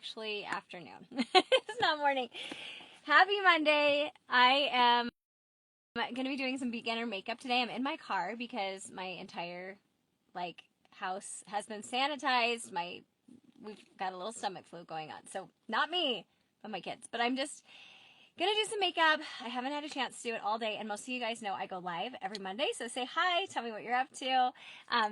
actually afternoon. It's not morning. Happy Monday. I am going to be doing some beginner makeup today. I'm in my car because my entire house has been sanitized. We've got a little stomach flu going on. So not me, but my kids. But I'm just gonna do some makeup. I haven't had a chance to do it all day, and most of you guys know I go live every Monday, so say hi, tell me what you're up to.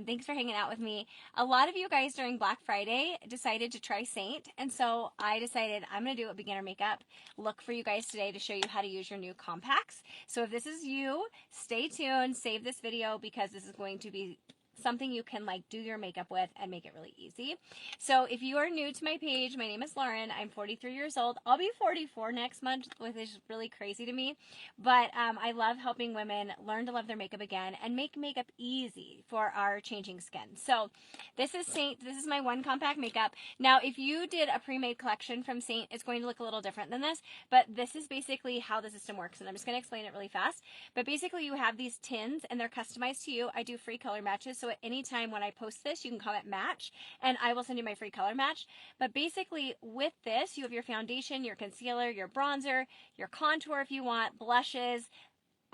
Thanks for hanging out with me. A lot of you guys during Black Friday decided to try Seint, and so I decided I'm gonna do a beginner makeup look for you guys today to show you how to use your new compacts. So if this is you, stay tuned, save this video, because this is going to be something you can do your makeup with and make it really easy. So if you are new to my page, my name is Lauren. I'm 43 years old. I'll be 44 next month, which is really crazy to me. But I love helping women learn to love their makeup again and make makeup easy for our changing skin. So this is Seint. This is my one compact makeup. Now, if you did a pre-made collection from Seint, it's going to look a little different than this, but this is basically how the system works, and I'm just going to explain it really fast. But basically, you have these tins, and they're customized to you. I do free color matches, so at any time when I post this, you can comment match, and I will send you my free color match. But basically, with this, you have your foundation, your concealer, your bronzer, your contour if you want, blushes,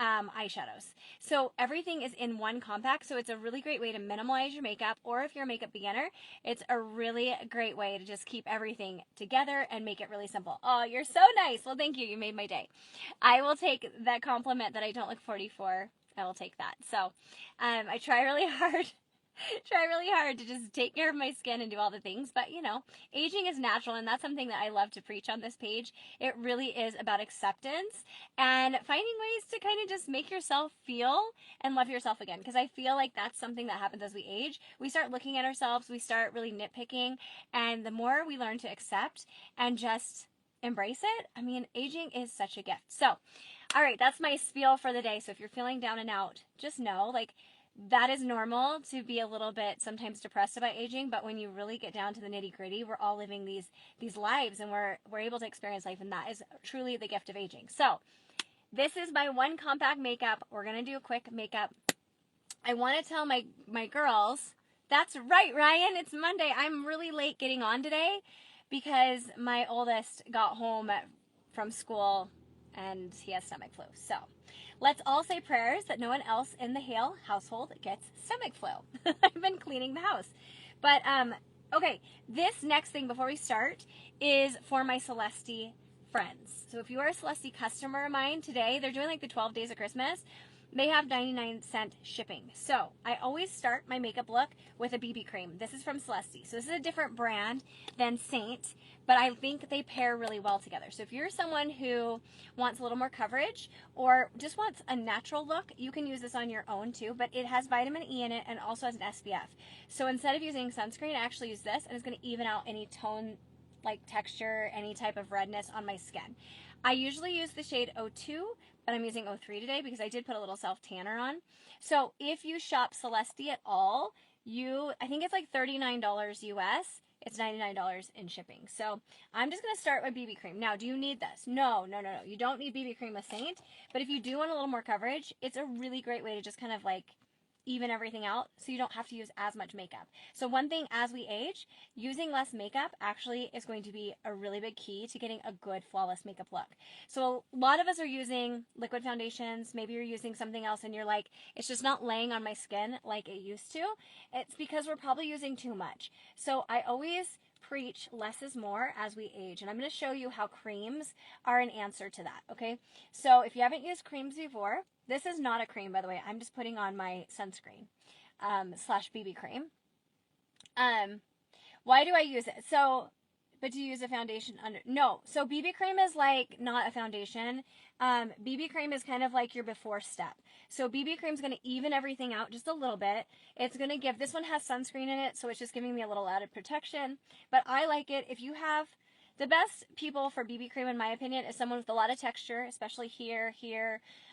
eyeshadows. So everything is in one compact, so it's a really great way to minimize your makeup, or if you're a makeup beginner, it's a really great way to just keep everything together and make it really simple. Oh, you're so nice. Well, thank you. You made my day. I will take that compliment that I don't look 44. I will take that. So I try really hard. Try really hard to just take care of my skin and do all the things, but aging is natural, and that's something that I love to preach on this page. It really is about acceptance and finding ways to kind of just make yourself feel and love yourself again, because I feel like that's something that happens as we age. We start looking at ourselves, we start really nitpicking, and the more we learn to accept and just embrace it, I mean, aging is such a gift. So all right, that's my spiel for the day. So if you're feeling down and out, just know, that is normal to be a little bit sometimes depressed about aging, but when you really get down to the nitty-gritty, we're all living these lives, and we're able to experience life, and that is truly the gift of aging. So this is my one compact makeup. We're going to do a quick makeup. I want to tell my girls, that's right, Ryan, it's Monday. I'm really late getting on today because my oldest got home from school and he has stomach flu. So let's all say prayers that no one else in the Hale household gets stomach flu. I've been cleaning the house. But, okay, this next thing before we start is for my Celesty friends. So if you are a Celesty customer of mine today, they're doing the 12 days of Christmas. They have 99-cent shipping. So I always start my makeup look with a BB cream. This is from Celesty. So this is a different brand than Seint, but I think they pair really well together. So if you're someone who wants a little more coverage or just wants a natural look, you can use this on your own too, but it has vitamin E in it and also has an SPF. So instead of using sunscreen, I actually use this, and it's going to even out any tone, texture, any type of redness on my skin. I usually use the shade 02, but I'm using 03 today because I did put a little self tanner on. So if you shop Celesty at all, I think it's $39 US. It's $99 in shipping. So I'm just going to start with BB cream. Now, do you need this? No. You don't need BB cream with Seint, but if you do want a little more coverage, it's a really great way to just kind of even everything out so you don't have to use as much makeup. So one thing as we age, using less makeup actually is going to be a really big key to getting a good flawless makeup look. So a lot of us are using liquid foundations. Maybe you're using something else and you're like, it's just not laying on my skin like it used to. It's because we're probably using too much. So I always preach less is more as we age, and I'm going to show you how creams are an answer to that, okay? So if you haven't used creams before, this is not a cream, by the way. I'm just putting on my sunscreen slash BB cream. Why do I use it? But do you use a foundation under? No. So BB cream is not a foundation. BB cream is kind of your before step. So BB cream is going to even everything out just a little bit. It's going to give, this one has sunscreen in it, so it's just giving me a little added protection. But I like it. If you have, the best people for BB cream, in my opinion, is someone with a lot of texture, especially here,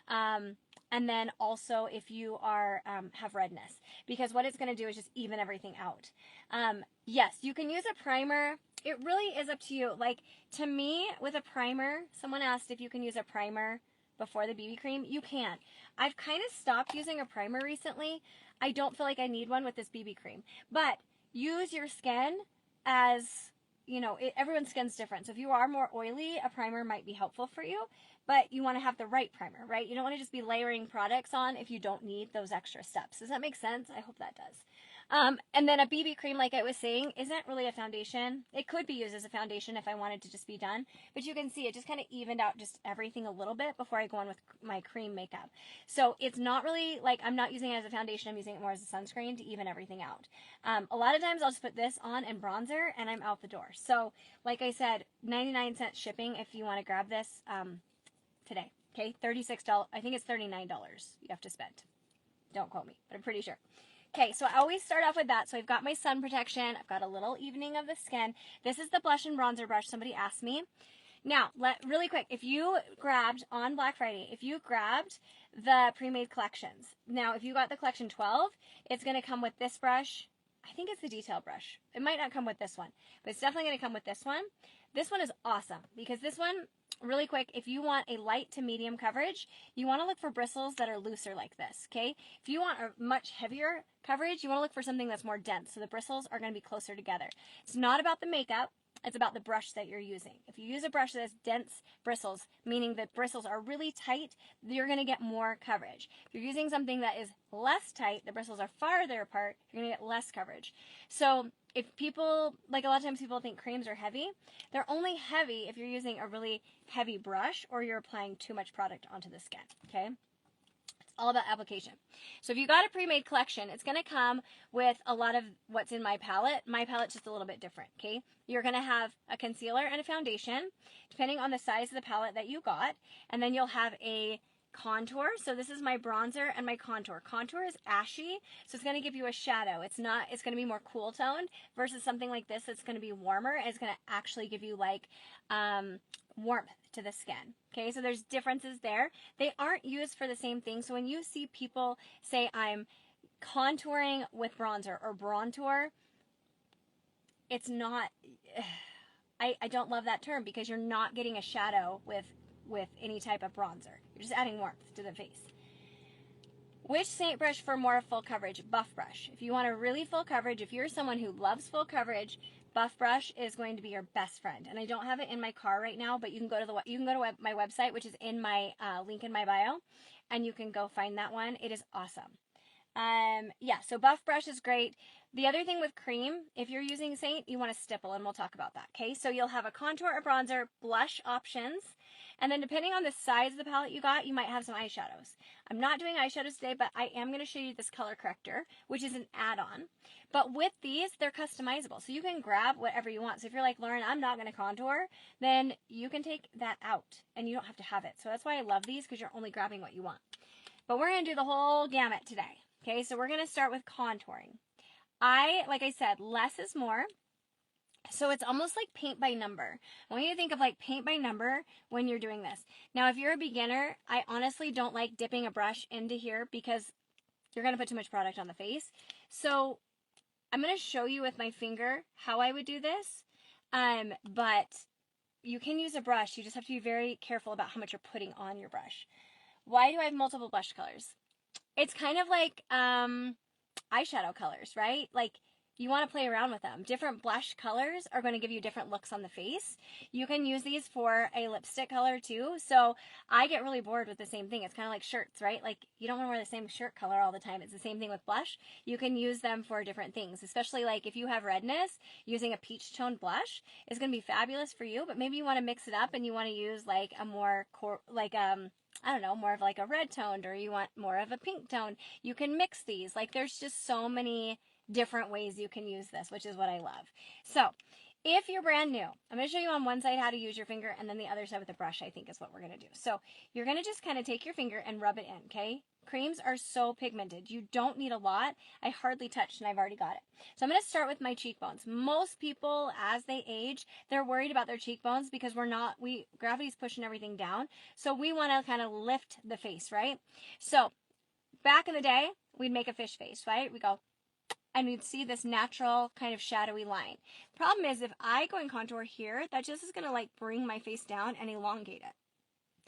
and then also if you are have redness, because what it's going to do is just even everything out. Yes, you can use a primer. It really is up to you. To me, with a primer, someone asked if you can use a primer before the BB cream. You can. I've kind of stopped using a primer recently. I don't feel like I need one with this BB cream. But use your skin as you know, everyone's skin's different. So if you are more oily, a primer might be helpful for you, but you want to have the right primer, right? You don't want to just be layering products on if you don't need those extra steps. Does that make sense? I hope that does. And then a BB cream, like I was saying, isn't really a foundation. It could be used as a foundation if I wanted to just be done, but you can see it just kind of evened out just everything a little bit before I go on with my cream makeup. So it's not really like I'm not using it as a foundation. I'm using it more as a sunscreen to even everything out. A lot of times I'll just put this on and bronzer and I'm out the door. So like I said, 99-cent shipping if you want to grab this today. Okay, $36. I think it's $39 you have to spend. Don't quote me, but I'm pretty sure. Okay, so I always start off with that. So I've got my sun protection. I've got a little evening of the skin. This is the blush and bronzer brush somebody asked me. Now, really quick, if you grabbed on Black Friday, if you grabbed the pre-made collections, now if you got the collection 12, it's going to come with this brush. I think it's the detail brush. It might not come with this one, but it's definitely going to come with this one. This one is awesome because this one, really quick, if you want a light to medium coverage, you want to look for bristles that are looser like this, okay? If you want a much heavier coverage, you want to look for something that's more dense, so the bristles are going to be closer together. It's not about the makeup, it's about the brush that you're using. If you use a brush that has dense bristles, meaning that bristles are really tight, you're going to get more coverage. If you're using something that is less tight, the bristles are farther apart, you're going to get less coverage. So if people, like a lot of times people think creams are heavy, they're only heavy if you're using a really heavy brush or you're applying too much product onto the skin, okay? All about application. So if you got a pre-made collection, it's going to come with a lot of what's in my palette. My palette's just a little bit different, okay? You're going to have a concealer and a foundation, depending on the size of the palette that you got, and then you'll have a contour. So this is my bronzer and my contour. Contour is ashy, so it's going to give you a shadow. It's going to be more cool toned versus something like this that's going to be warmer and it's going to actually give you like warmth to the skin. Okay, so there's differences there. They aren't used for the same thing. So when you see people say I'm contouring with bronzer or bronzer, it's not, I don't love that term because you're not getting a shadow with any type of bronzer. You're just adding warmth to the face. Which Seint brush for more full coverage? Buff brush. If you want a really full coverage, if you're someone who loves full coverage, Buff brush is going to be your best friend. And I don't have it in my car right now, but you can go to my website, which is in my link in my bio, and you can go find that one. It is awesome. Yeah, so Buff brush is great. The other thing with cream, if you're using Seint, you want to stipple, and we'll talk about that, okay? So you'll have a contour, a bronzer, blush options, and then depending on the size of the palette you got, you might have some eyeshadows. I'm not doing eyeshadows today, but I am going to show you this color corrector, which is an add-on. But with these, they're customizable, so you can grab whatever you want. So if you're like, Lauren, I'm not going to contour, then you can take that out, and you don't have to have it. So that's why I love these, because you're only grabbing what you want. But we're going to do the whole gamut today, okay? So we're going to start with contouring. Like I said, less is more. So it's almost like paint by number. I want you to think of like paint by number when you're doing this. Now, if you're a beginner, I honestly don't like dipping a brush into here because you're going to put too much product on the face. So I'm going to show you with my finger how I would do this. But you can use a brush. You just have to be very careful about how much you're putting on your brush. Why do I have multiple blush colors? It's kind of like eyeshadow colors, right? Like you want to play around with them. Different blush colors are going to give you different looks on the face. You can use these for a lipstick color too. So I get really bored with the same thing. It's kind of like shirts, right? Like you don't want to wear the same shirt color all the time. It's the same thing with blush. You can use them for different things, especially like if you have redness, using a peach tone blush is going to be fabulous for you, but maybe you want to mix it up and you want to use like a more I don't know, more of like a red toned, or you want more of a pink tone. You can mix these. Like there's just so many different ways you can use this, which is what I love. So if you're brand new, I'm going to show you on one side how to use your finger, and then the other side with the brush, I think is what we're going to do. So you're going to just kind of take your finger and rub it in, okay? Creams are so pigmented. You don't need a lot. I hardly touched and I've already got it. So I'm going to start with my cheekbones. Most people, as they age, they're worried about their cheekbones because gravity's pushing everything down. So we want to kind of lift the face, right? So back in the day, we'd make a fish face, right? We go, and we'd see this natural kind of shadowy line. Problem is, if I go and contour here, that just is going to like bring my face down and elongate it.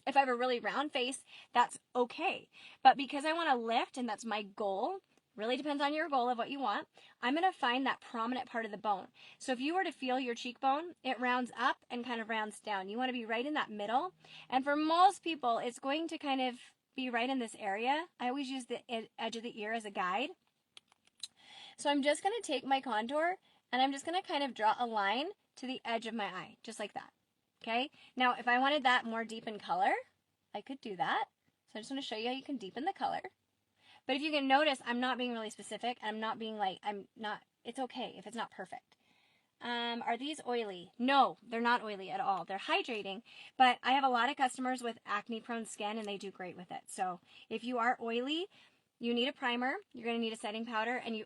If I have a really round face, that's okay. But because I want to lift, and that's my goal, Really depends on your goal of what you want. I'm going to find that prominent part of the bone. So if you were to feel your cheekbone, it rounds up and kind of rounds down. You want to be right in that middle. And for most people, it's going to kind of be right in this area. I always use the edge of the ear as a guide. So I'm just going to take my contour and I'm just going to kind of draw a line to the edge of my eye, just like that. Okay? Now, if I wanted that more deep in color, I could do that. So I just want to show you how you can deepen the color. But if you can notice, I'm not being really specific. I'm not being like, it's okay if it's not perfect. Are these oily? No, they're not oily at all. They're hydrating, but I have a lot of customers with acne prone skin and they do great with it. So if you are oily, you need a primer, you're going to need a setting powder, and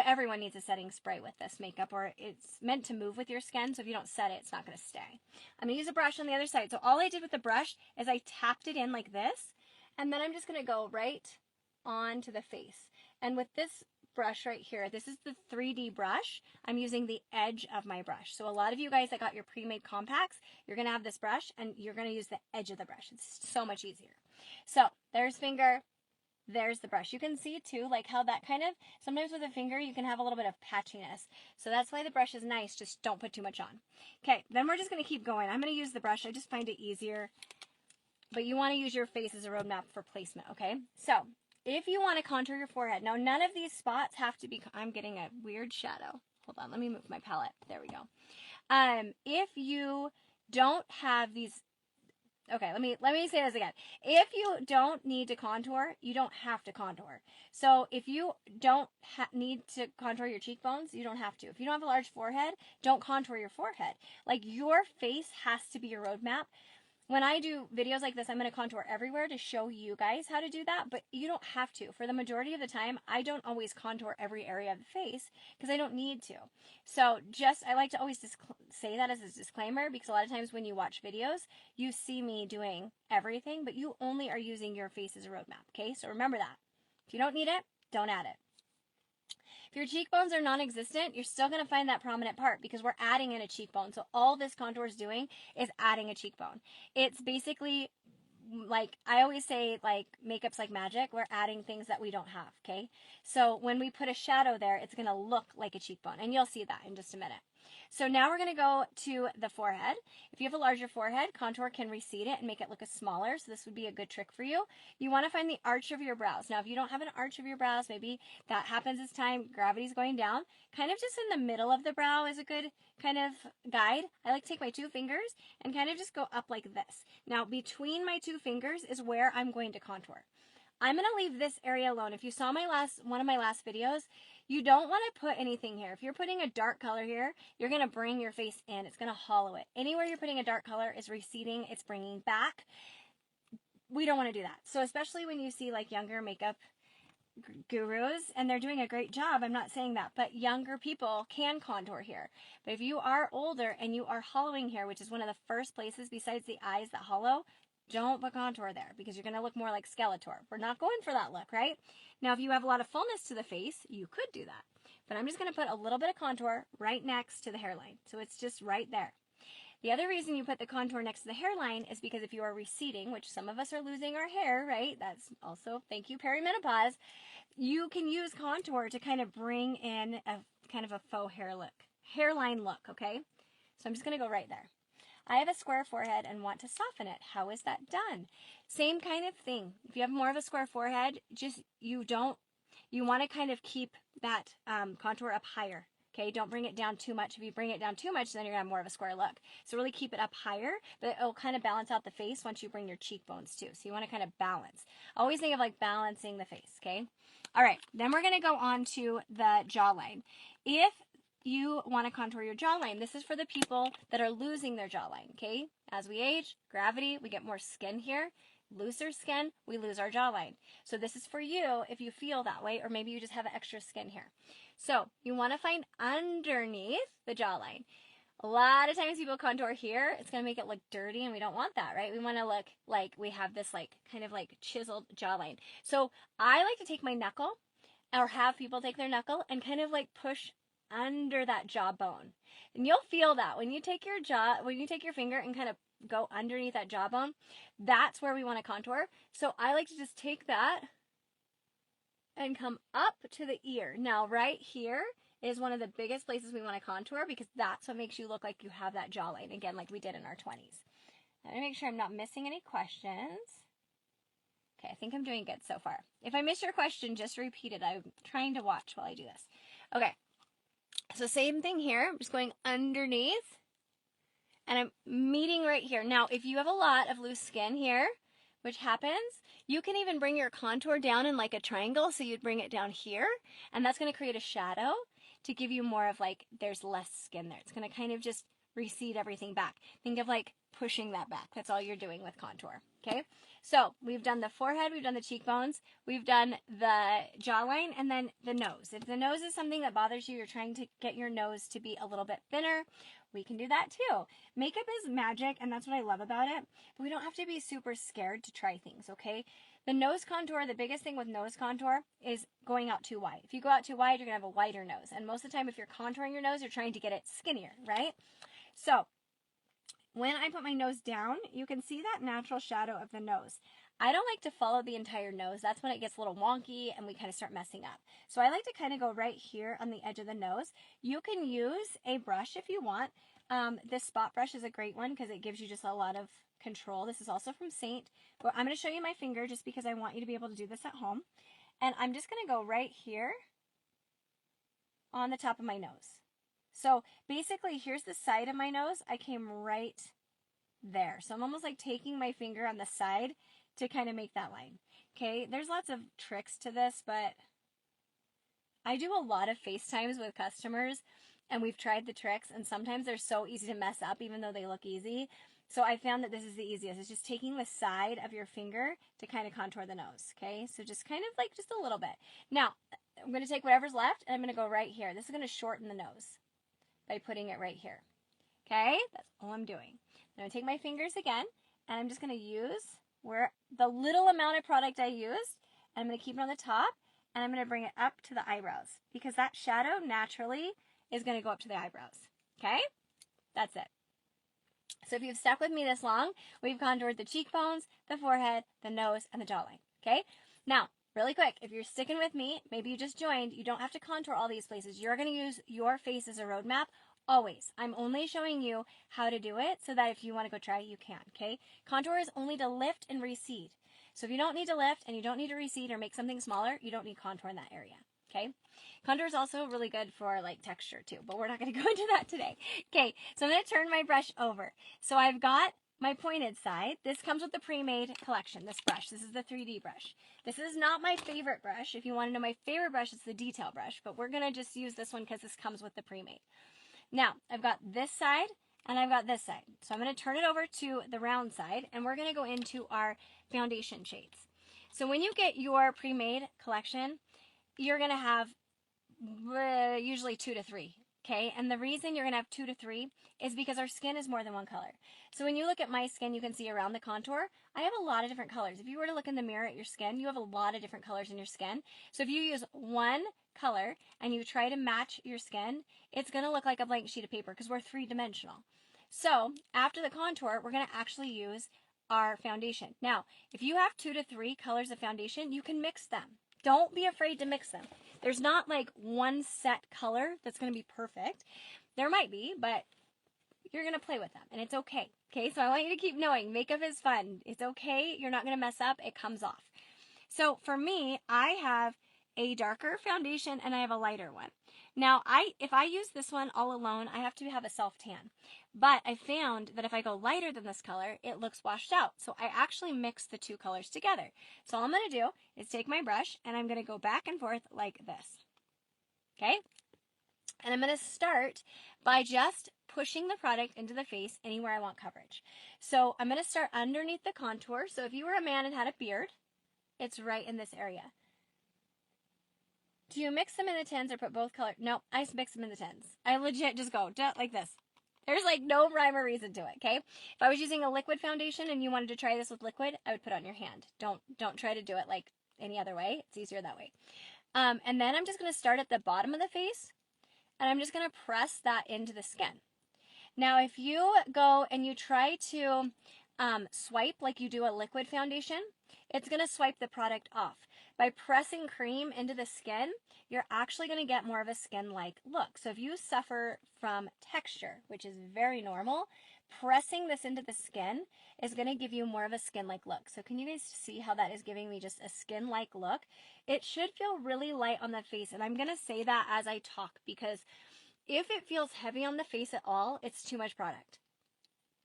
everyone needs a setting spray with this makeup, or it's meant to move with your skin. So if you don't set it, it's not going to stay. I'm going to use a brush on the other side. So all I did with the brush is I tapped it in like this, and then I'm just going to go right onto the face. And with this brush right here, this is the 3D brush. I'm using the edge of my brush. So a lot of you guys that got your pre-made compacts, you're going to have this brush and you're going to use the edge of the brush. It's so much easier. So there's finger, there's the brush. You can see too, like how that kind of, sometimes with a finger, you can have a little bit of patchiness. So that's why the brush is nice. Just don't put too much on. Okay, then we're just going to keep going. I'm going to use the brush. I just find it easier. But you want to use your face as a roadmap for placement, okay? So if you want to contour your forehead, now none of these spots have to be, I'm getting a weird shadow. Hold on, let me move my palette. There we go. If you don't have these, okay, let me say this again. If you don't need to contour, you don't have to contour. So if you don't need to contour your cheekbones, you don't have to. If you don't have a large forehead, don't contour your forehead. Like, your face has to be your roadmap. When I do videos like this, I'm going to contour everywhere to show you guys how to do that, but you don't have to. For the majority of the time, I don't always contour every area of the face because I don't need to. So I like to always say that as a disclaimer, because a lot of times when you watch videos, you see me doing everything, but you only are using your face as a roadmap, okay? So remember that. If you don't need it, don't add it. If your cheekbones are non-existent, you're still going to find that prominent part because we're adding in a cheekbone. So all this contour is doing is adding a cheekbone. It's basically, like I always say, like makeup's like magic. We're adding things that we don't have, okay? So when we put a shadow there, it's going to look like a cheekbone, and you'll see that in just a minute. So now we're going to go to the forehead. If you have a larger forehead, contour can recede it and make it look smaller, so this would be a good trick for you. You want to find the arch of your brows. Now, if you don't have an arch of your brows, maybe that happens as gravity's going down. Kind of just in the middle of the brow is a good kind of guide. I like to take my 2 fingers and kind of just go up like this. Now, between my 2 fingers is where I'm going to contour. I'm going to leave this area alone. If you saw one of my last videos, you don't want to put anything here. If you're putting a dark color here, you're going to bring your face in. It's going to hollow it. Anywhere you're putting a dark color is receding. It's bringing back. We don't want to do that. So especially when you see like younger makeup gurus, and they're doing a great job, I'm not saying that, but younger people can contour here. But if you are older and you are hollowing here, which is one of the first places besides the eyes that hollow, don't put contour there because you're going to look more like Skeletor. We're not going for that look, right? Now, if you have a lot of fullness to the face, you could do that. But I'm just going to put a little bit of contour right next to the hairline. So it's just right there. The other reason you put the contour next to the hairline is because if you are receding, which some of us are losing our hair, right? That's also, thank you, perimenopause. You can use contour to kind of bring in a kind of a faux hairline look, okay? So I'm just going to go right there. I have a square forehead and want to soften it. How is that done? Same kind of thing. If you have more of a square forehead, you want to kind of keep that contour up higher. Okay, don't bring it down too much. If you bring it down too much, then you're going to have more of a square look. So really keep it up higher, but it'll kind of balance out the face once you bring your cheekbones too. So you want to kind of balance. Always think of like balancing the face, okay? All right, then we're going to go on to the jawline. If you want to contour your jawline, this is for the people that are losing their jawline, okay? As we age, gravity, we get more skin here. Looser skin, we lose our jawline. So this is for you if you feel that way, or maybe you just have extra skin here. So you want to find underneath the jawline. A lot of times people contour here. It's going to make it look dirty, and we don't want that, right? We want to look like we have this like kind of like chiseled jawline. So I like to take my knuckle, or have people take their knuckle and kind of like push under that jawbone. And you'll feel that when you take your finger and kind of go underneath that jawbone, that's where we want to contour. So I like to just take that and come up to the ear. Now, right here is one of the biggest places we want to contour because that's what makes you look like you have that jawline, again, like we did in our 20s. Let me make sure I'm not missing any questions. Okay, I think I'm doing good so far. If I miss your question, just repeat it. I'm trying to watch while I do this. Okay, so same thing here. I'm just going underneath, and I'm meeting right here. Now, if you have a lot of loose skin here, which happens, you can even bring your contour down in like a triangle, so you'd bring it down here, and that's going to create a shadow to give you more of like, there's less skin there. It's going to kind of just recede everything back. Think of like pushing that back. That's all you're doing with contour, okay? So we've done the forehead, we've done the cheekbones, we've done the jawline, and then the nose. If the nose is something that bothers you, you're trying to get your nose to be a little bit thinner, we can do that too. Makeup is magic, and that's what I love about it, but we don't have to be super scared to try things, okay? The nose contour, the biggest thing with nose contour is going out too wide. If you go out too wide, you're going to have a wider nose, and most of the time if you're contouring your nose, you're trying to get it skinnier, right? So when I put my nose down, you can see that natural shadow of the nose. I don't like to follow the entire nose. That's when it gets a little wonky and we kind of start messing up. So I like to kind of go right here on the edge of the nose. You can use a brush if you want. This spot brush is a great one because it gives you just a lot of control. This is also from Seint. But I'm going to show you my finger just because I want you to be able to do this at home. And I'm just going to go right here on the top of my nose. So basically, here's the side of my nose. I came right there. So I'm almost like taking my finger on the side to kind of make that line. Okay, there's lots of tricks to this, but I do a lot of FaceTimes with customers, and we've tried the tricks, and sometimes they're so easy to mess up, even though they look easy. So I found that this is the easiest. It's just taking the side of your finger to kind of contour the nose. Okay, so just kind of like just a little bit. Now, I'm going to take whatever's left, and I'm going to go right here. This is going to shorten the nose by putting it right here. Okay, that's all I'm doing. I'm going to take my fingers again, and I'm just going to use where the little amount of product I used, and I'm going to keep it on the top, and I'm going to bring it up to the eyebrows because that shadow naturally is going to go up to the eyebrows. Okay, that's it. So if you've stuck with me this long, we've contoured the cheekbones, the forehead, the nose, and the jawline. Okay, now really quick, if you're sticking with me, maybe you just joined, you don't have to contour all these places. You're going to use your face as a roadmap always. I'm only showing you how to do it so that if you want to go try it, you can, okay? Contour is only to lift and recede. So if you don't need to lift and you don't need to recede or make something smaller, you don't need contour in that area, okay? Contour is also really good for like texture too, but we're not going to go into that today. Okay, so I'm going to turn my brush over. So I've got my pointed side. This comes with the pre-made collection, this brush. This is the 3D brush. This is not my favorite brush. If you want to know my favorite brush, it's the detail brush, but we're going to just use this one because this comes with the pre-made. Now, I've got this side and I've got this side. So I'm going to turn it over to the round side and we're going to go into our foundation shades. So when you get your pre-made collection, you're going to have usually 2 to 3. Okay, and the reason you're going to have 2 to 3 is because our skin is more than one color. So when you look at my skin, you can see around the contour, I have a lot of different colors. If you were to look in the mirror at your skin, you have a lot of different colors in your skin. So if you use one color and you try to match your skin, it's going to look like a blank sheet of paper because we're 3-dimensional. So after the contour, we're going to actually use our foundation. Now, if you have 2 to 3 colors of foundation, you can mix them. Don't be afraid to mix them. There's not like one set color that's going to be perfect. There might be, but you're going to play with them and it's okay. Okay, so I want you to keep knowing makeup is fun. It's okay. You're not going to mess up. It comes off. So for me, I have a darker foundation and I have a lighter one. Now, if I use this one all alone, I have to have a self-tan. But I found that if I go lighter than this color, it looks washed out. So I actually mix the two colors together. So all I'm going to do is take my brush and I'm going to go back and forth like this. Okay? And I'm going to start by just pushing the product into the face anywhere I want coverage. So I'm going to start underneath the contour. So if you were a man and had a beard, it's right in this area. Do you mix them in the tins or put both colors? No, I mix them in the tins. I legit just go like this. There's like no rhyme or reason to it, okay? If I was using a liquid foundation and you wanted to try this with liquid, I would put it on your hand. Don't try to do it like any other way. It's easier that way. And then I'm just going to start at the bottom of the face, and I'm just going to press that into the skin. Now, if you go and you try to swipe like you do a liquid foundation, it's going to swipe the product off. By pressing cream into the skin, you're actually going to get more of a skin-like look. So if you suffer from texture, which is very normal, pressing this into the skin is going to give you more of a skin-like look. So can you guys see how that is giving me just a skin-like look? It should feel really light on the face, and I'm going to say that as I talk, because if it feels heavy on the face at all, it's too much product.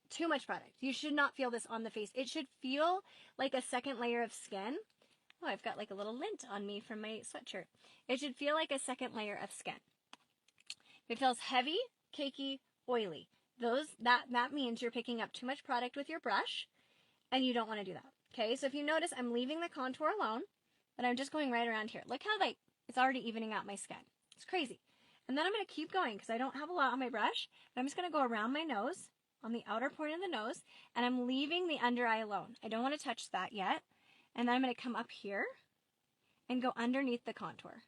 Too much product. You should not feel this on the face. It should feel like a second layer of skin. Oh, I've got like a little lint on me from my sweatshirt. It should feel like a second layer of skin. If it feels heavy, cakey, oily, that means you're picking up too much product with your brush, and you don't want to do that. Okay, so if you notice, I'm leaving the contour alone, but I'm just going right around here. Look how like it's already evening out my skin. It's crazy. And then I'm going to keep going because I don't have a lot on my brush. I'm just going to go around my nose, on the outer point of the nose, and I'm leaving the under eye alone. I don't want to touch that yet. And then I'm going to come up here and go underneath the contour.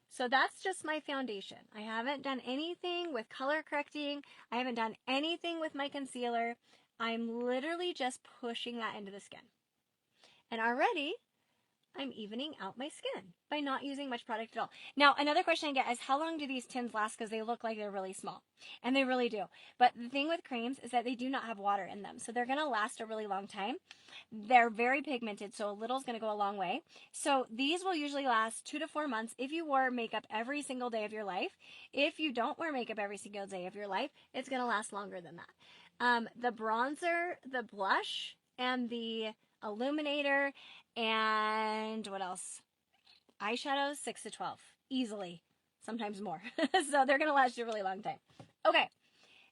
So that's just my foundation. I haven't done anything with color correcting. I haven't done anything with my concealer. I'm literally just pushing that into the skin. And already, I'm evening out my skin by not using much product at all. Now, another question I get is, how long do these tins last? Because they look like they're really small. And they really do. But the thing with creams is that they do not have water in them. So they're going to last a really long time. They're very pigmented, so a little is going to go a long way. So these will usually last 2 to 4 months if you wore makeup every single day of your life. If you don't wear makeup every single day of your life, it's going to last longer than that. The bronzer, the blush, and the illuminator, and what else? Eyeshadows, 6 to 12. Easily. Sometimes more. So they're going to last you a really long time. Okay.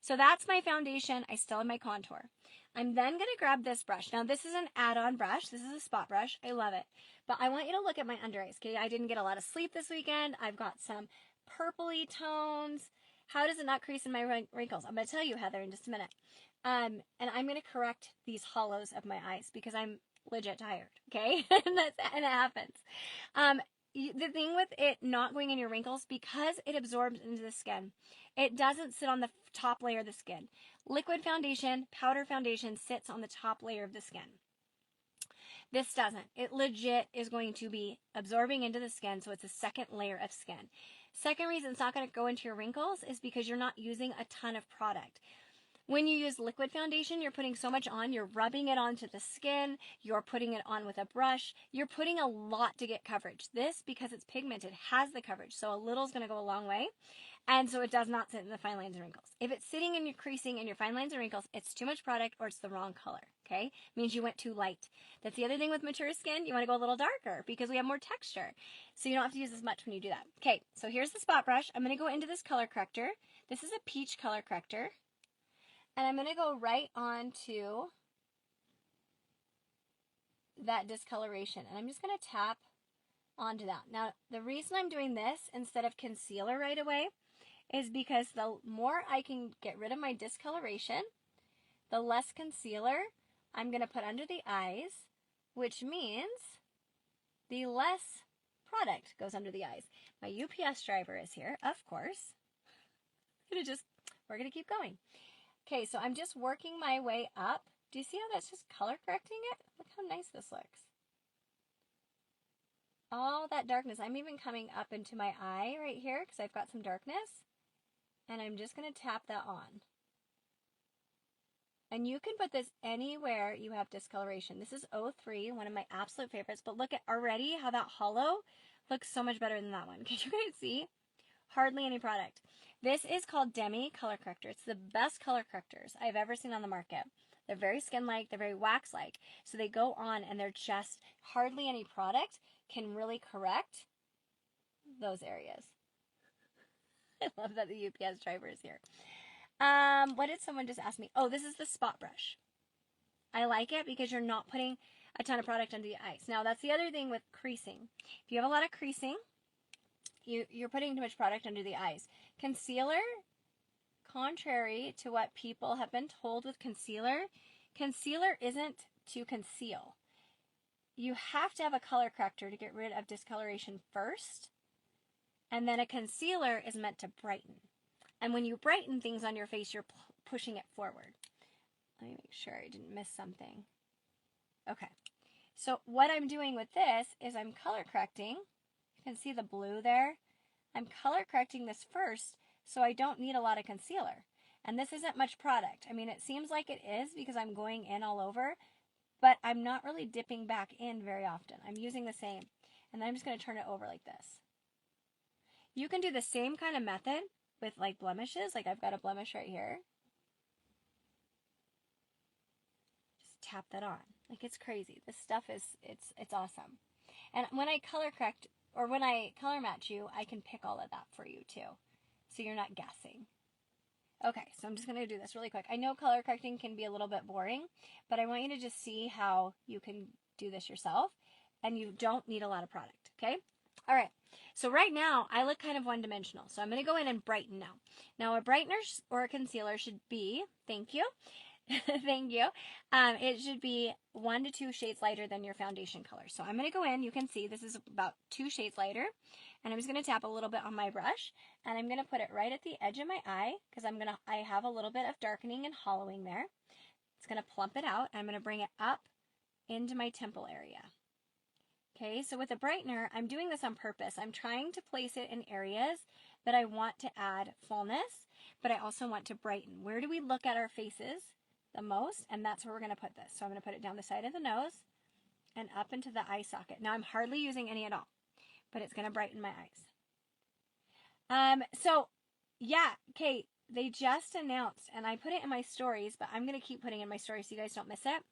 So that's my foundation. I still have my contour. I'm then going to grab this brush. Now, this is an add-on brush. This is a spot brush. I love it. But I want you to look at my under eyes, okay? I didn't get a lot of sleep this weekend. I've got some purpley tones. How does it not crease in my wrinkles? I'm going to tell you, Heather, in just a minute. And I'm going to correct these hollows of my eyes because I'm legit tired, okay? and it happens. The thing with it not going in your wrinkles, because it absorbs into the skin, it doesn't sit on the top layer of the skin. Liquid foundation, powder foundation sits on the top layer of the skin. This doesn't. It legit is going to be absorbing into the skin, so it's a second layer of skin. Second reason it's not going to go into your wrinkles is because you're not using a ton of product. When you use liquid foundation, you're putting so much on, you're rubbing it onto the skin, you're putting it on with a brush, you're putting a lot to get coverage. This, because it's pigmented, has the coverage, so a little is going to go a long way, and so it does not sit in the fine lines and wrinkles. If it's sitting in your creasing in your fine lines and wrinkles, it's too much product or it's the wrong color, okay? It means you went too light. That's the other thing with mature skin, you want to go a little darker because we have more texture, so you don't have to use as much when you do that. Okay, so here's the spot brush. I'm going to go into this color corrector. This is a peach color corrector. And I'm going to go right on to that discoloration. And I'm just going to tap onto that. Now, the reason I'm doing this instead of concealer right away is because the more I can get rid of my discoloration, the less concealer I'm going to put under the eyes, which means the less product goes under the eyes. My UPS driver is here, of course. We're going to keep going. Okay, so I'm just working my way up. Do you see how that's just color correcting it? Look how nice this looks. All that darkness. I'm even coming up into my eye right here because I've got some darkness. And I'm just going to tap that on. And you can put this anywhere you have discoloration. This is 03, one of my absolute favorites. But look at already how that hollow looks so much better than that one. Can you guys see? Hardly any product. This is called Demi Color Corrector. It's the best color correctors I've ever seen on the market. They're very skin-like, they're very wax-like. So they go on and they're just hardly any product can really correct those areas. I love that the UPS driver is here. What did someone just ask me? Oh, this is the spot brush. I like it because you're not putting a ton of product under the eyes. Now, that's the other thing with creasing. If you have a lot of creasing, you're putting too much product under the eyes. Concealer, contrary to what people have been told with concealer isn't to conceal. You have to have a color corrector to get rid of discoloration first, and then a concealer is meant to brighten. And when you brighten things on your face, you're pushing it forward. Let me make sure I didn't miss something. Okay. So what I'm doing with this is I'm color correcting. You can see the blue there. I'm color correcting this first so I don't need a lot of concealer. And this isn't much product. I mean, it seems like it is because I'm going in all over, but I'm not really dipping back in very often. I'm using the same. And then I'm just going to turn it over like this. You can do the same kind of method with like blemishes. Like I've got a blemish right here. Just tap that on. Like it's crazy. This stuff is, it's awesome. And when I color correct, or when I color match you, I can pick all of that for you too. So you're not guessing. Okay, so I'm just going to do this really quick. I know color correcting can be a little bit boring, but I want you to just see how you can do this yourself, and you don't need a lot of product, okay? All right, so right now, I look kind of one-dimensional, so I'm going to go in and brighten now. Now, a brightener or a concealer should be, thank you, thank you, it should be 1 to 2 shades lighter than your foundation color. So I'm going to go in, you can see this is about 2 shades lighter, and I'm just going to tap a little bit on my brush, and I'm going to put it right at the edge of my eye, because I have a little bit of darkening and hollowing there. It's going to plump it out, and I'm going to bring it up into my temple area. Okay, so with a brightener, I'm doing this on purpose. I'm trying to place it in areas that I want to add fullness, but I also want to brighten. Where do we look at our faces the most? And that's where we're going to put this. So I'm going to put it down the side of the nose and up into the eye socket. Now I'm hardly using any at all, but it's going to brighten my eyes. So yeah, Kate, they just announced, and I put it in my stories, but I'm going to keep putting it in my stories so you guys don't miss it.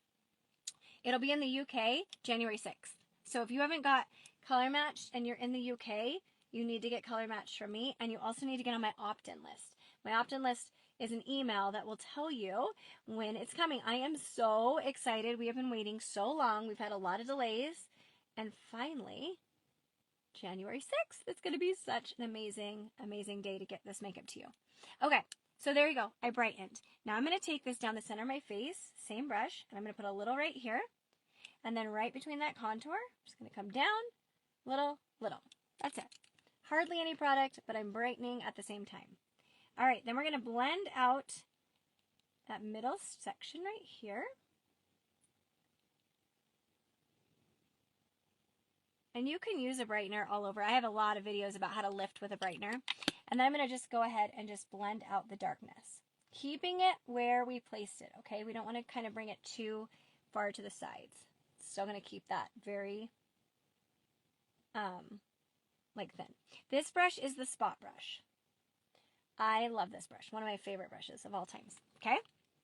It'll be in the UK January 6th. So if you haven't got color matched and you're in the UK, you need to get color matched from me, and you also need to get on my opt-in list. My opt-in list is an email that will tell you when it's coming. I am so excited. We have been waiting so long. We've had a lot of delays, and finally, January 6th. It's going to be such an amazing, amazing day to get this makeup to you. Okay, so there you go. I brightened. Now I'm going to take this down the center of my face, same brush, and I'm going to put a little right here. And then right between that contour, I'm just going to come down, little. That's it. Hardly any product, but I'm brightening at the same time. All right, then we're going to blend out that middle section right here. And you can use a brightener all over. I have a lot of videos about how to lift with a brightener. And then I'm going to just go ahead and just blend out the darkness, keeping it where we placed it, okay? We don't want to kind of bring it too far to the sides. Still going to keep that very, like thin. This brush is the spot brush. I love this brush. One of my favorite brushes of all times, okay?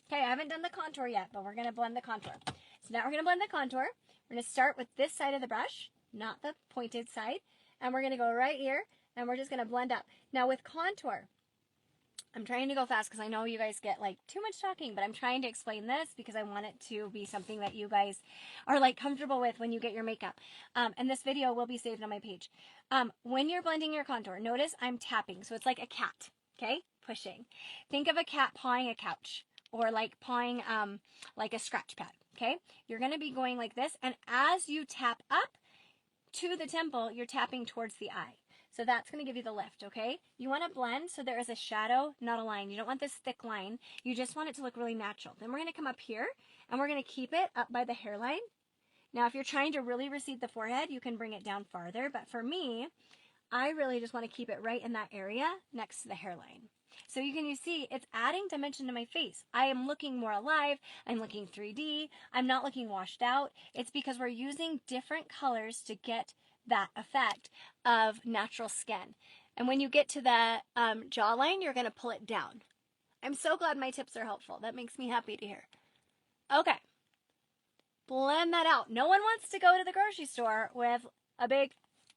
Okay, I haven't done the contour yet, but we're going to blend the contour. So now we're going to blend the contour. We're going to start with this side of the brush, not the pointed side, and we're going to go right here, and we're just going to blend up. Now with contour, I'm trying to go fast because I know you guys get like too much talking, but I'm trying to explain this because I want it to be something that you guys are like comfortable with when you get your makeup. And this video will be saved on my page. When you're blending your contour, notice I'm tapping. So it's like a cat, okay? Pushing. Think of a cat pawing a couch, or like pawing like a scratch pad, okay? You're going to be going like this, and as you tap up to the temple, you're tapping towards the eye. So that's going to give you the lift, okay? You want to blend so there is a shadow, not a line. You don't want this thick line. You just want it to look really natural. Then we're going to come up here, and we're going to keep it up by the hairline. Now, if you're trying to really recede the forehead, you can bring it down farther. But for me, I really just want to keep it right in that area next to the hairline. So you see, it's adding dimension to my face. I am looking more alive. I'm looking 3D. I'm not looking washed out. It's because we're using different colors to get that effect of natural skin. And when you get to the jawline, you're going to pull it down. I'm so glad my tips are helpful. That makes me happy to hear. Okay. Blend that out. No one wants to go to the grocery store with a big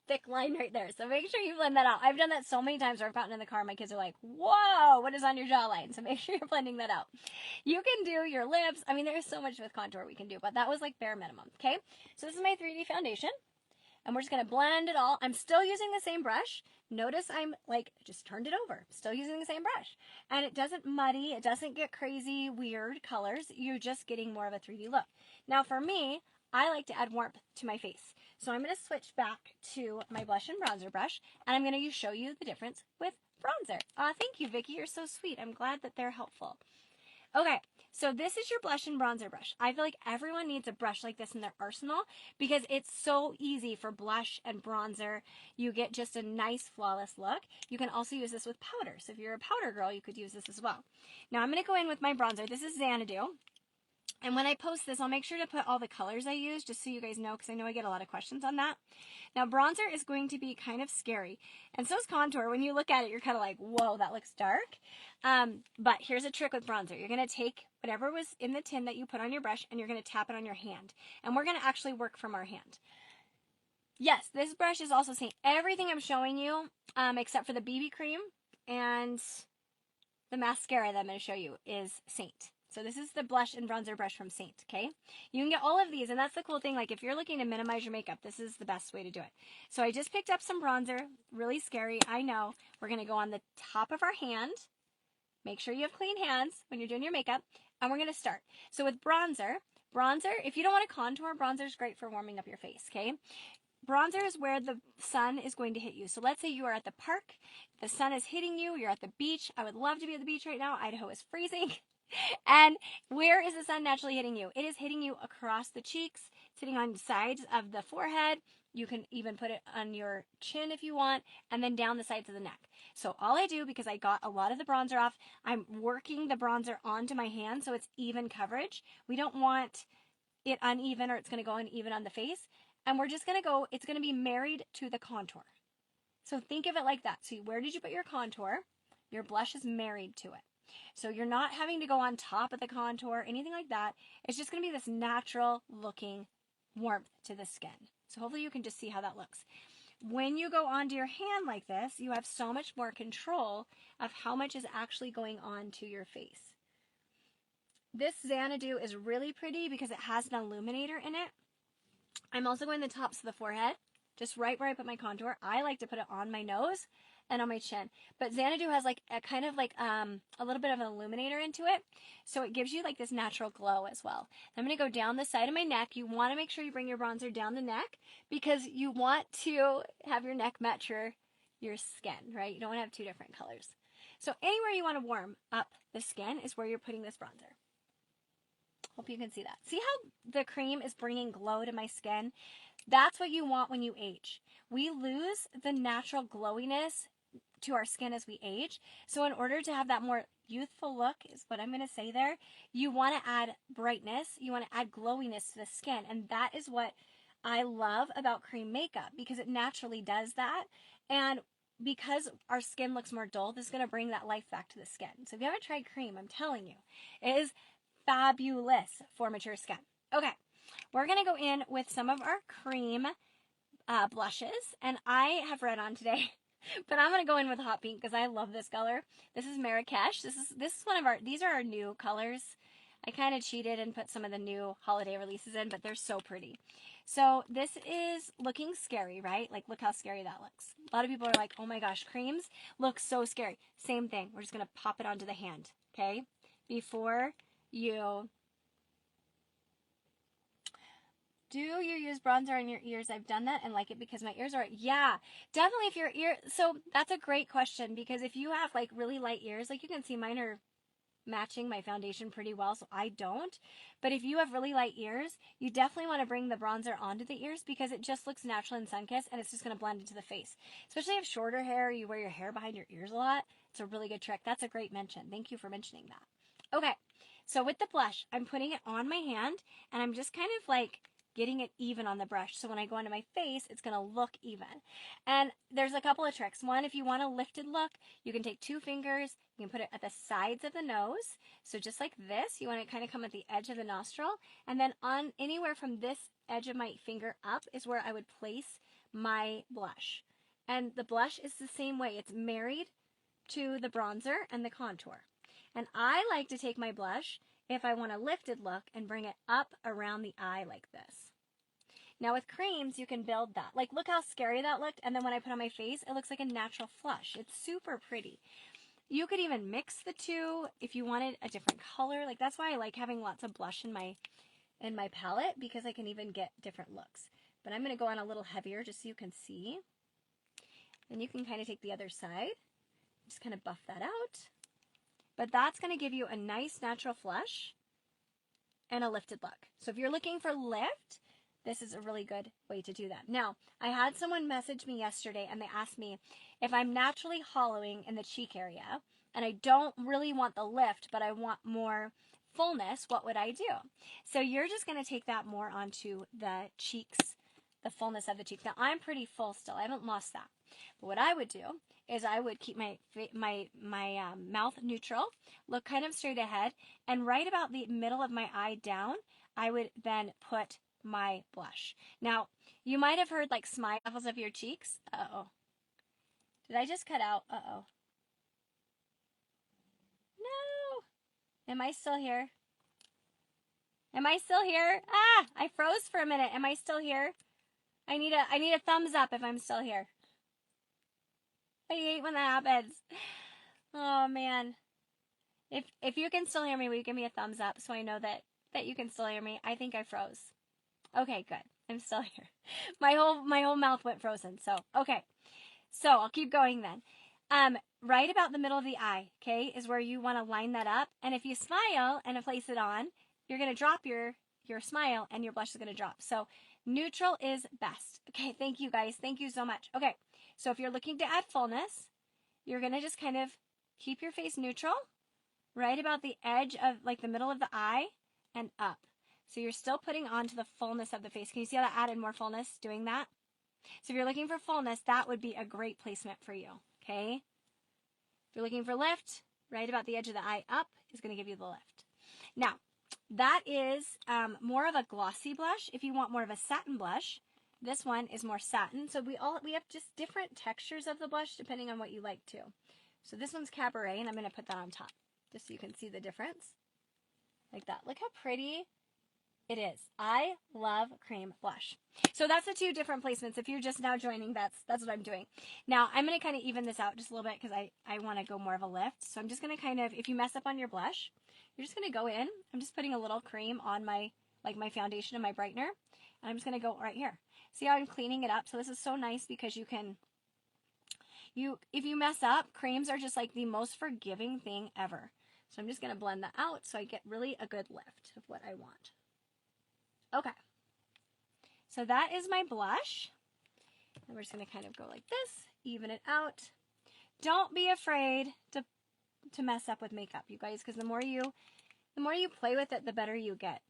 thick line right there. So make sure you blend that out. I've done that so many times where I've gotten in the car and my kids are like, whoa, what is on your jawline? So make sure you're blending that out. You can do your lips. I mean, there's so much with contour we can do, but that was like bare minimum. Okay. So this is my 3D foundation. And we're just going to blend it all. I'm still using the same brush. Notice I'm like, just turned it over. Still using the same brush. And it doesn't muddy. It doesn't get crazy, weird colors. You're just getting more of a 3D look. Now for me, I like to add warmth to my face. So I'm going to switch back to my blush and bronzer brush. And I'm going to show you the difference with bronzer. Thank you, Vicki. You're so sweet. I'm glad that they're helpful. Okay, so this is your blush and bronzer brush. I feel like everyone needs a brush like this in their arsenal because it's so easy for blush and bronzer. You get just a nice flawless look. You can also use this with powder. So if you're a powder girl, you could use this as well. Now I'm going to go in with my bronzer. This is Xanadu. And when I post this, I'll make sure to put all the colors I use just so you guys know, because I know I get a lot of questions on that. Now, bronzer is going to be kind of scary. And so is contour. When you look at it, you're kind of like, whoa, that looks dark. But here's a trick with bronzer. You're going to take whatever was in the tin that you put on your brush, and you're going to tap it on your hand. And we're going to actually work from our hand. Yes, this brush is also Seint. Everything I'm showing you, except for the BB cream and the mascara that I'm going to show you, is Seint. So this is the blush and bronzer brush from Seint, okay? You can get all of these, and that's the cool thing. Like, if you're looking to minimize your makeup, this is the best way to do it. So I just picked up some bronzer. Really scary, I know. We're going to go on the top of our hand. Make sure you have clean hands when you're doing your makeup. And we're going to start. So with bronzer, if you don't want to contour, bronzer is great for warming up your face, okay? Bronzer is where the sun is going to hit you. So let's say you are at the park. The sun is hitting you. You're at the beach. I would love to be at the beach right now. Idaho is freezing. And where is the sun naturally hitting you? It is hitting you across the cheeks, sitting on the sides of the forehead. You can even put it on your chin if you want, and then down the sides of the neck. So all I do, because I got a lot of the bronzer off, I'm working the bronzer onto my hand so it's even coverage. We don't want it uneven or it's going to go uneven on the face. And we're just going to go, it's going to be married to the contour. So think of it like that. See, where did you put your contour? Your blush is married to it. So you're not having to go on top of the contour, anything like that. It's just going to be this natural looking warmth to the skin. So hopefully you can just see how that looks. When you go onto your hand like this, you have so much more control of how much is actually going on to your face. This Xanadu is really pretty because it has an illuminator in it. I'm also going the tops of the forehead, just right where I put my contour. I like to put it on my nose and on my chin. But Xanadu has like a kind of like a little bit of an illuminator into it. So it gives you like this natural glow as well. I'm going to go down the side of my neck. You want to make sure you bring your bronzer down the neck because you want to have your neck match your skin, right? You don't want to have two different colors. So anywhere you want to warm up the skin is where you're putting this bronzer. Hope you can see that. See how the cream is bringing glow to my skin? That's what you want when you age. We lose the natural glowiness to our skin as we age. So in order to have that more youthful look, is what I'm going to say there, you want to add brightness, you want to add glowiness to the skin. And that is what I love about cream makeup, because it naturally does that. And because our skin looks more dull, this is going to bring that life back to the skin. So if you haven't tried cream, I'm telling you, it is fabulous for mature skin. Okay, we're going to go in with some of our cream blushes, and I have red on today, but I'm going to go in with hot pink because I love this color. This is Marakesh. This is one of these are our new colors. I kind of cheated and put some of the new holiday releases in, but they're so pretty. So this is looking scary, right? Like, look how scary that looks. A lot of people are like, oh my gosh, creams look so scary. Same thing. We're just going to pop it onto the hand, okay? Before you... Do you use bronzer on your ears? I've done that and like it because my ears are... Yeah, definitely if your ear... So that's a great question, because if you have like really light ears, like you can see mine are matching my foundation pretty well, so I don't. But if you have really light ears, you definitely want to bring the bronzer onto the ears because it just looks natural in sun-kissed and it's just going to blend into the face. Especially if you have shorter hair, you wear your hair behind your ears a lot. It's a really good trick. That's a great mention. Thank you for mentioning that. Okay, so with the blush, I'm putting it on my hand and I'm just kind of like getting it even on the brush. So when I go into my face, it's going to look even. And there's a couple of tricks. One, if you want a lifted look, you can take 2 fingers, you can put it at the sides of the nose. So just like this, you want to kind of come at the edge of the nostril. And then on anywhere from this edge of my finger up is where I would place my blush. And the blush is the same way. It's married to the bronzer and the contour. And I like to take my blush, if I want a lifted look, and bring it up around the eye like this. Now with creams, you can build that. Like, look how scary that looked. And then when I put on my face, it looks like a natural flush. It's super pretty. You could even mix the two if you wanted a different color. Like, that's why I like having lots of blush in my palette, because I can even get different looks. But I'm going to go on a little heavier just so you can see. Then you can kind of take the other side. Just kind of buff that out. but that's going to give you a nice natural flush and a lifted look. So if you're looking for lift, this is a really good way to do that. Now, I had someone message me yesterday and they asked me if I'm naturally hollowing in the cheek area and I don't really want the lift, but I want more fullness, what would I do? So you're just going to take that more onto the cheeks, the fullness of the cheeks. Now, I'm pretty full still. I haven't lost that. But what I would do is I would keep my mouth neutral, look kind of straight ahead, and right about the middle of my eye down, I would then put my blush. Now, you might have heard like smiles of your cheeks. Uh-oh. Did I just cut out? Uh-oh. No. Am I still here? Am I still here? Ah, I froze for a minute. Am I still here? I need a thumbs up if I'm still here. I hate when that happens. Oh man. If you can still hear me, will you give me a thumbs up so I know that you can still hear me? I think I froze. Okay, good. I'm still here. My whole mouth went frozen. So, okay. So, I'll keep going then. Right about the middle of the eye, okay, is where you want to line that up. And if you smile and place it on, you're going to drop your smile and your blush is going to drop. So, neutral is best. Okay, thank you guys. Thank you so much. Okay, so if you're looking to add fullness, you're going to just kind of keep your face neutral right about the edge of like the middle of the eye and up. So you're still putting onto the fullness of the face. Can you see how that added more fullness doing that? So if you're looking for fullness, that would be a great placement for you, okay? If you're looking for lift, right about the edge of the eye up is going to give you the lift. Now, that is more of a glossy blush. If you want more of a satin blush, this one is more satin. So we have just different textures of the blush depending on what you like too. So this one's Cabaret, and I'm going to put that on top just so you can see the difference. Like that. Look how pretty it is. I love cream blush. So that's the two different placements. If you're just now joining, that's what I'm doing. Now, I'm going to kind of even this out just a little bit because I want to go more of a lift. So I'm just going to kind of, if you mess up on your blush, you're just going to go in. I'm just putting a little cream on my foundation and my brightener. And I'm just going to go right here. See how I'm cleaning it up? So this is so nice because if you mess up, creams are just like the most forgiving thing ever. So I'm just going to blend that out so I get really a good lift of what I want. Okay, so that is my blush. And we're just going to kind of go like this, even it out. Don't be afraid to mess up with makeup, you guys, because the more you play with it, the better you get.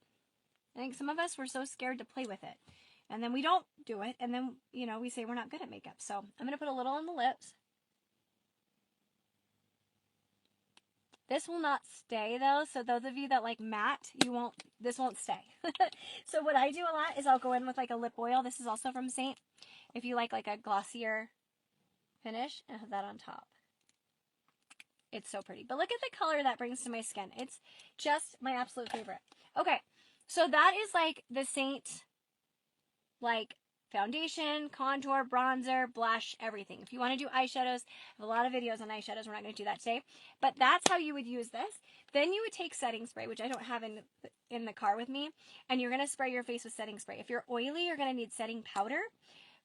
I think some of us, we're so scared to play with it. And then we don't do it, and then, we say we're not good at makeup. So I'm going to put a little on the lips. This will not stay though, so those of you that like matte, this won't stay. So what I do a lot is I'll go in with like a lip oil. This is also from Seint. If you like a glossier finish, and have that on top. It's so pretty. But look at the color that brings to my skin. It's just my absolute favorite. Okay, so that is like the Seint foundation, contour, bronzer, blush, everything. If you want to do eyeshadows, I have a lot of videos on eyeshadows. We're not going to do that today. But that's how you would use this. Then you would take setting spray, which I don't have in the car with me, and you're going to spray your face with setting spray. If you're oily, you're going to need setting powder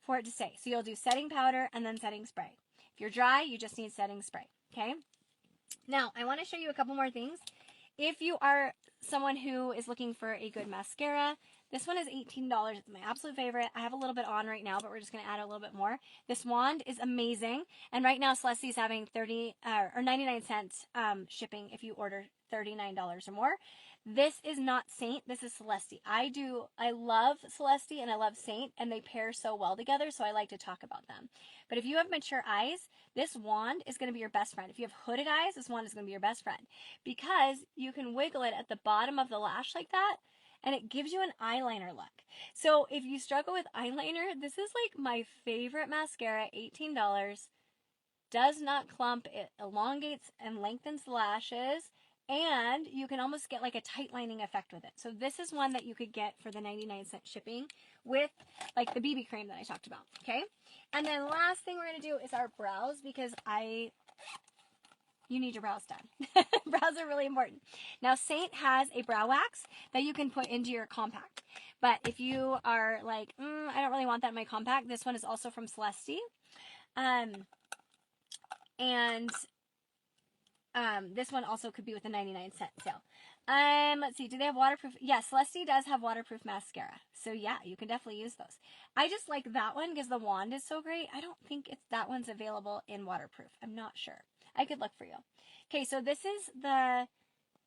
for it to stay. So you'll do setting powder and then setting spray. If you're dry, you just need setting spray, okay? Now, I want to show you a couple more things. If you are someone who is looking for a good mascara, this one is $18. It's my absolute favorite. I have a little bit on right now, but we're just going to add a little bit more. This wand is amazing. And right now, Celesty is having 99 cents shipping if you order $39 or more. This is not Seint. This is Celesty. I love Celesty and I love Seint, and they pair so well together, so I like to talk about them. But if you have mature eyes, this wand is going to be your best friend. If you have hooded eyes, this wand is going to be your best friend because you can wiggle it at the bottom of the lash like that, and it gives you an eyeliner look. So if you struggle with eyeliner, this is like my favorite mascara, $18. Does not clump, it elongates and lengthens the lashes, and you can almost get like a tight lining effect with it. So this is one that you could get for the 99 cent shipping with like the BB cream that I talked about, okay? And then last thing we're going to do is our brows, because you need your brows done. Brows are really important. Now, Seint has a brow wax that you can put into your compact. But if you are like, I don't really want that in my compact, this one is also from Celesty. And This one also could be with a 99-cent sale. Let's see. Do they have waterproof? Yes, Celesty does have waterproof mascara. So yeah, you can definitely use those. I just like that one because the wand is so great. I don't think that one's available in waterproof. I'm not sure. I could look for you. Okay, so this is the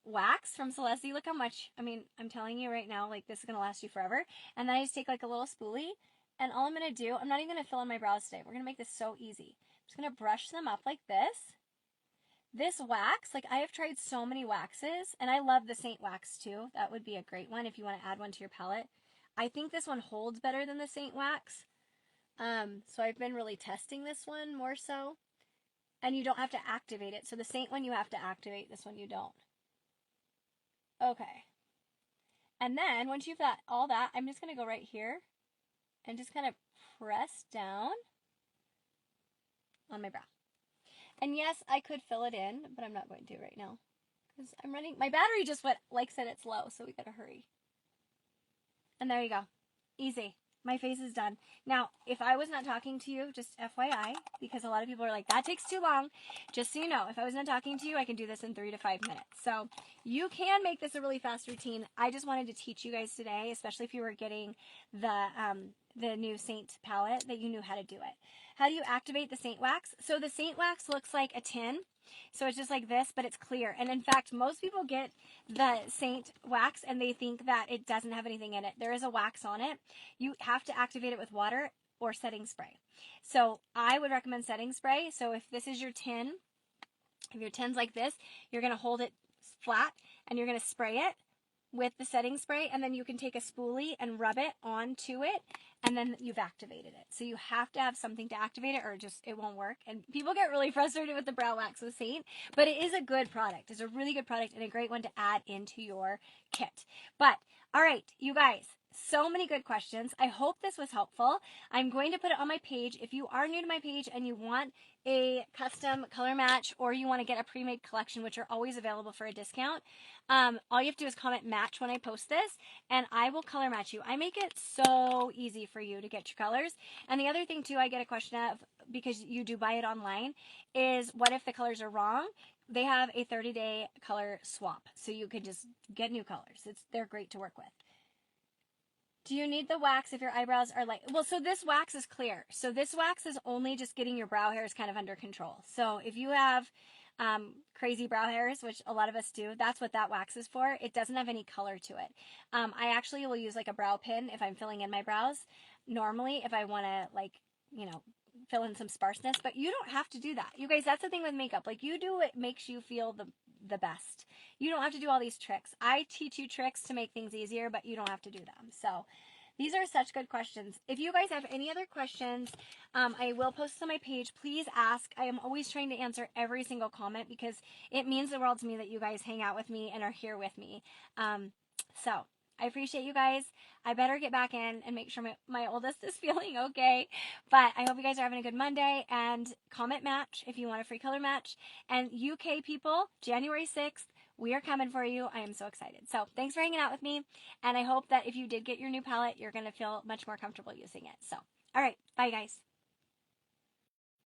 wax from Celesty. Look how much, I mean, I'm telling you right now, like, this is going to last you forever. And then I just take, like, a little spoolie. And all I'm going to do, I'm not even going to fill in my brows today. We're going to make this so easy. I'm just going to brush them up like this. This wax, like, I have tried so many waxes, and I love the Seint wax too. That would be a great one if you want to add one to your palette. I think this one holds better than the Seint wax. So I've been really testing this one more so. And you don't have to activate it. So the Seint one you have to activate, this one you don't. Okay. And then once you've got all that, I'm just going to go right here and just kind of press down on my brow. And yes, I could fill it in, but I'm not going to right now because I'm running. My battery just went, like said, it's low, so we got to hurry. And there you go. Easy. My face is done. Now, if I was not talking to you, just FYI, because a lot of people are like, that takes too long. Just so you know, if I was not talking to you, I can do this in 3 to 5 minutes. So you can make this a really fast routine. I just wanted to teach you guys today, especially if you were getting the new Seint palette, that you knew how to do it. How do you activate the Seint wax? So the Seint wax looks like a tin. So it's just like this, but it's clear. And in fact, most people get the Seint wax and they think that it doesn't have anything in it. There is a wax on it. You have to activate it with water or setting spray. So I would recommend setting spray. So if this is your tin, if your tin's like this, you're going to hold it flat and you're going to spray it with the setting spray, and then you can take a spoolie and rub it onto it, and then you've activated it. So you have to have something to activate it or just it won't work. And people get really frustrated with the brow wax with Seint, but it is a good product. It's a really good product and a great one to add into your kit. But all right, you guys, so many good questions. I hope this was helpful. I'm going to put it on my page. If you are new to my page and you want a custom color match or you want to get a pre-made collection, which are always available for a discount, all you have to do is comment match when I post this and I will color match you. I make it so easy for you to get your colors. And the other thing too, I get a question of, because you do buy it online, is what if the colors are wrong? They have a 30-day color swap, so you can just get new colors. They're great to work with. Do you need the wax if your eyebrows are light? Well, so this wax is clear. So this wax is only just getting your brow hairs kind of under control. So if you have crazy brow hairs, which a lot of us do, that's what that wax is for. It doesn't have any color to it. I actually will use like a brow pin if I'm filling in my brows. Normally, if I want to, like, you know, fill in some sparseness, but you don't have to do that. You guys, that's the thing with makeup. Like, you do what makes you feel the best. You don't have to do all these tricks. I teach you tricks to make things easier, but you don't have to do them. So these are such good questions. If you guys have any other questions, I will post on my page. Please ask. I am always trying to answer every single comment because it means the world to me that you guys hang out with me and are here with me. So I appreciate you guys. I better get back in and make sure my oldest is feeling okay. But I hope you guys are having a good Monday. And comment match if you want a free color match. And UK people, January 6th, we are coming for you. I am so excited. So thanks for hanging out with me. And I hope that if you did get your new palette, you're going to feel much more comfortable using it. So, all right. Bye, guys.